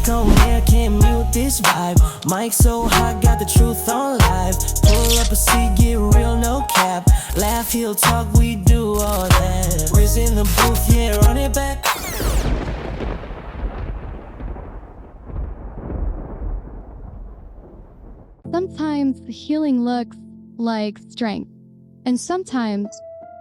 Mic on me, I can't mute this vibe. Mic so hot, got the truth on live. Pull up a seat, get real, no cap. Laugh, he'll talk, we do all that. Rizz in the booth, yeah, run it back. Sometimes healing looks like strength, and sometimes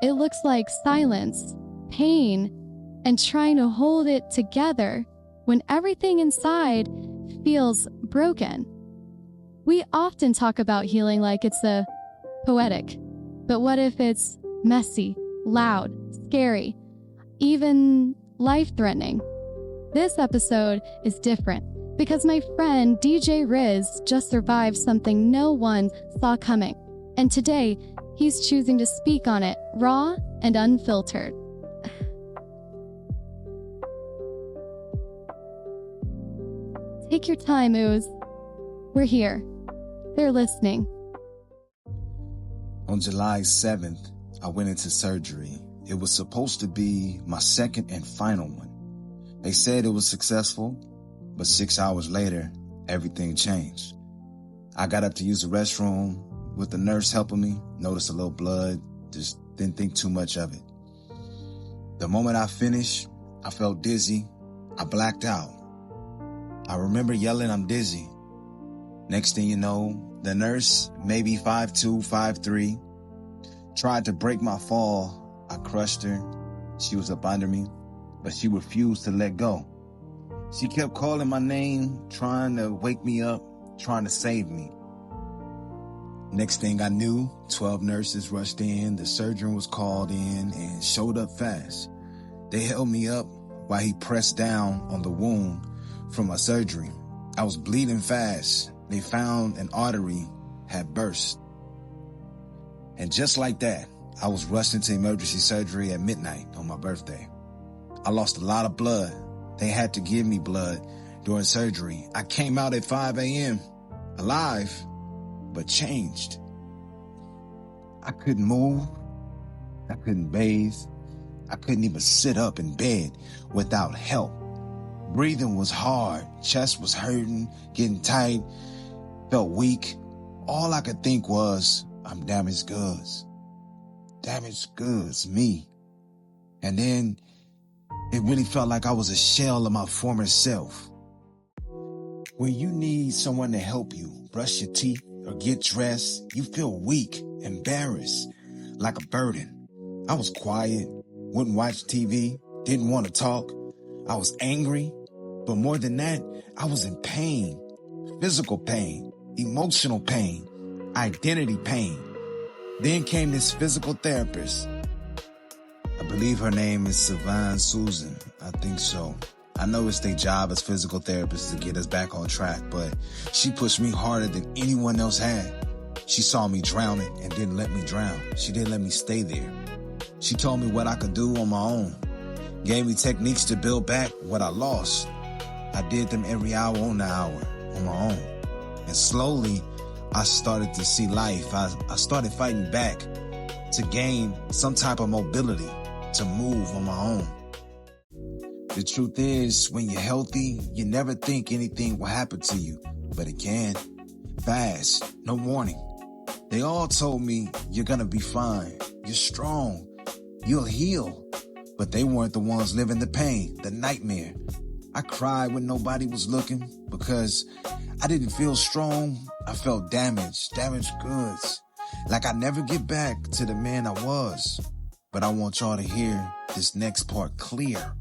it looks like silence, pain, and trying to hold it together when everything inside feels broken. We often talk about healing like it's poetic, but what if it's messy, loud, scary, even life-threatening? This episode is different because my friend DJ Rizz just survived something no one saw coming, and today he's choosing to speak on it raw and unfiltered. Take your time, Ooze. We're here. They're listening. On July 7th, I went into surgery. It was supposed to be my second and final one. They said it was successful, but 6 hours later, everything changed. I got up to use the restroom with the nurse helping me, noticed a little blood, just didn't think too much of it. The moment I finished, I felt dizzy. I blacked out. I remember yelling, "I'm dizzy." Next thing you know, the nurse, maybe 5'2", 5'3", tried to break my fall. I crushed her. She was up under me, but she refused to let go. She kept calling my name, trying to wake me up, trying to save me. Next thing I knew, 12 nurses rushed in, the surgeon was called in and showed up fast. They held me up while he pressed down on the wound from my surgery. I was bleeding fast. They found an artery had burst. And just like that, I was rushed into emergency surgery at midnight on my birthday. I lost a lot of blood. They had to give me blood during surgery. I came out at 5 a.m. alive, but changed. I couldn't move. I couldn't bathe. I couldn't even sit up in bed without help. Breathing was hard. Chest was hurting, getting tight, felt weak. All I could think was, I'm damaged goods. Damaged goods, me. And then it really felt like I was a shell of my former self. When you need someone to help you brush your teeth or get dressed, you feel weak, embarrassed, like a burden. I was quiet, wouldn't watch TV, didn't want to talk. I was angry, but more than that, I was in pain. Physical pain, emotional pain, identity pain. Then came this physical therapist. I believe her name is Susan. I think so. I know it's their job as physical therapists to get us back on track, but she pushed me harder than anyone else had. She saw me drowning and didn't let me drown. She didn't let me stay there. She told me what I could do on my own. Gave me techniques to build back what I lost. I did them every hour on the hour on my own. And slowly, I started to see life. I started fighting back to gain some type of mobility, to move on my own. The truth is, when you're healthy, you never think anything will happen to you, but it can. Fast, no warning. They all told me, you're gonna be fine. You're strong. You'll heal. But they weren't the ones living the pain, the nightmare. I cried when nobody was looking because I didn't feel strong. I felt damaged goods. Like I never get back to the man I was. But I want y'all to hear this next part clear.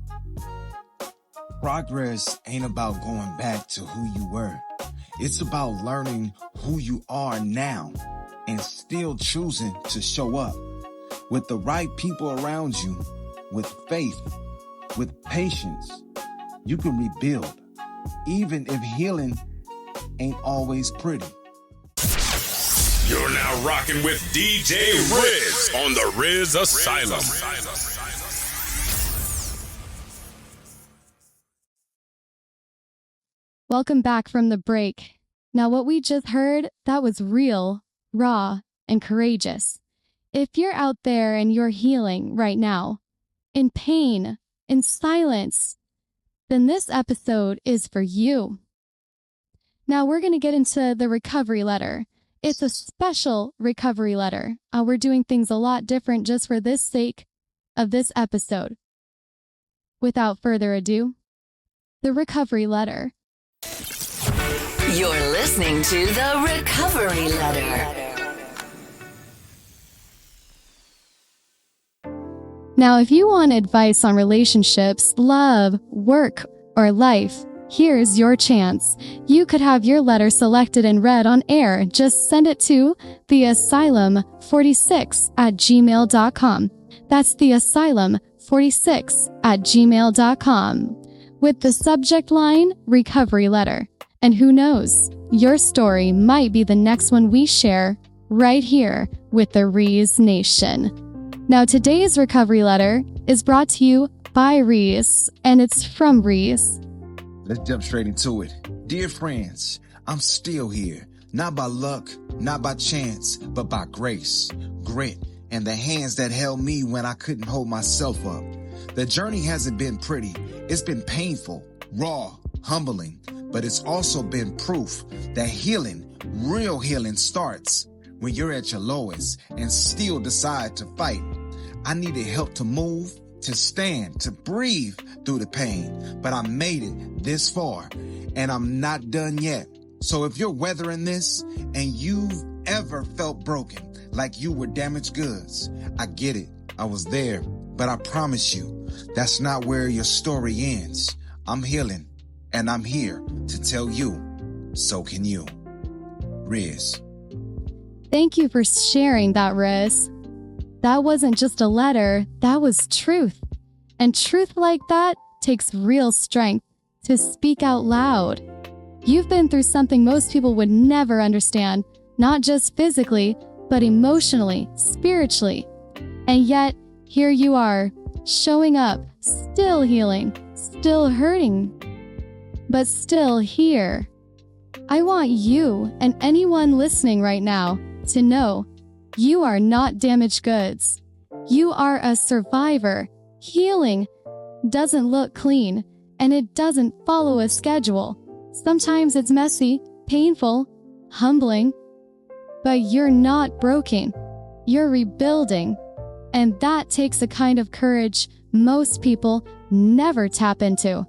Progress ain't about going back to who you were. It's about learning who you are now and still choosing to show up with the right people around you, with faith, with patience. You can rebuild, even if healing ain't always pretty. You're now rocking with DJ Rizz on the Rizzasylum. Welcome back from the break. Now what we just heard, that was real, raw, and courageous. If you're out there and you're healing right now, in pain, in silence, then this episode is for you. Now we're going to get into the recovery letter. It's a special recovery letter. We're doing things a lot different just for this sake of this episode. Without further ado, the recovery letter. You're listening to the Recovery Letter. Now, if you want advice on relationships, love, work, or life, here's your chance. You could have your letter selected and read on air. Just send it to theasylum46@gmail.com. That's theasylum46@gmail.com. With the subject line, recovery letter. And who knows, your story might be the next one we share right here with the Rizz Nation. Now, today's recovery letter is brought to you by Rizz, and it's from Rizz. Let's jump straight into it. Dear friends, I'm still here. Not by luck, not by chance, but by grace, grit, and the hands that held me when I couldn't hold myself up. The journey hasn't been pretty. It's been painful, raw, humbling, but it's also been proof that healing, real healing, starts when you're at your lowest and still decide to fight. I needed help to move, to stand, to breathe through the pain, but I made it this far and I'm not done yet. So if you're weathering this and you've ever felt broken, like you were damaged goods, I get it. I was there, but I promise you, that's not where your story ends. I'm healing and I'm here to tell you, so can you. Rizz. Thank you for sharing that, Rizz. That wasn't just a letter, that was truth. And truth like that takes real strength to speak out loud. You've been through something most people would never understand, not just physically, but emotionally, spiritually. And yet, here you are, showing up, still healing, still hurting, but still here. I want you and anyone listening right now to know you are not damaged goods. You are a survivor. Healing doesn't look clean, and it doesn't follow a schedule. Sometimes it's messy, painful, humbling, but you're not broken. You're rebuilding, and that takes a kind of courage most people never tap into.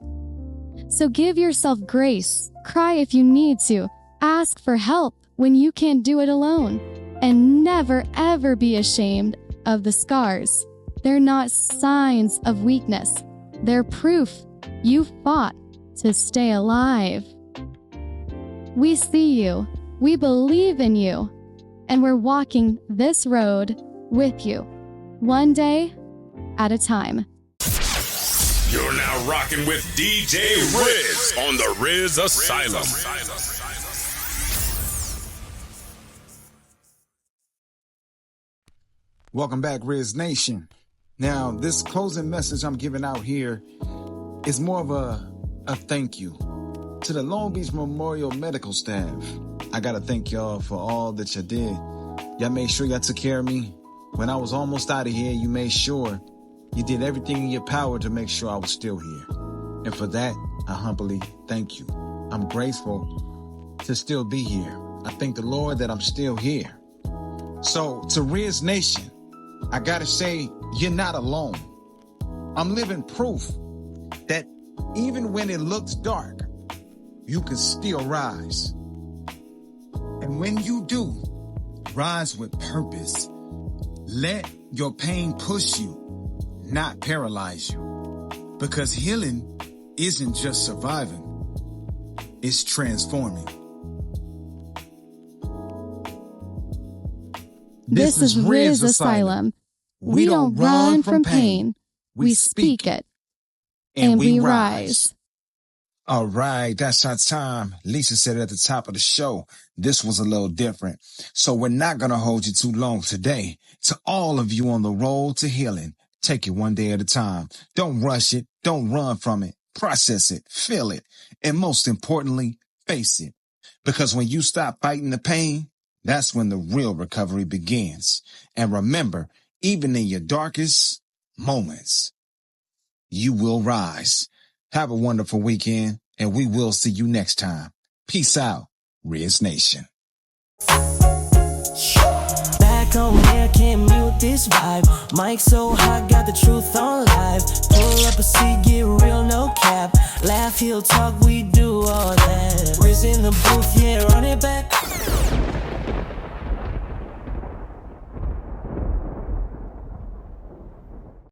So give yourself grace. Cry if you need to. Ask for help when you can't do it alone. And never ever be ashamed of the scars. They're not signs of weakness. They're proof you fought to stay alive. We see you. We believe in you. And we're walking this road with you, one day at a time. You're now rocking with DJ Rizz on the Rizzasylum. Welcome back, Rizz Nation. Now, this closing message I'm giving out here is more of a thank you to the Long Beach Memorial Medical staff. I gotta thank y'all for all that you did. Y'all made sure y'all took care of me. When I was almost out of here, you made sure you did everything in your power to make sure I was still here. And for that, I humbly thank you. I'm grateful to still be here. I thank the Lord that I'm still here. So, to Rizz Nation, I gotta say, you're not alone. I'm living proof that even when it looks dark, you can still rise. And when you do, rise with purpose. Let your pain push you, not paralyze you. Because healing isn't just surviving, it's transforming. This is Rizzasylum. We don't run from pain. We speak it. And we rise. All right, that's our time. Lisa said it at the top of the show. This was a little different. So we're not going to hold you too long today. To all of you on the road to healing, take it one day at a time. Don't rush it. Don't run from it. Process it. Feel it. And most importantly, face it. Because when you stop fighting the pain, that's when the real recovery begins. And remember, even in your darkest moments, you will rise. Have a wonderful weekend, and we will see you next time. Peace out, Rizz Nation. Back on air, can't mute this vibe. Mic so hot, got the truth on live. Pull up a seat, get real, no cap. Laugh, he'll talk, we do all that. Rizz in the booth, yeah, run it back.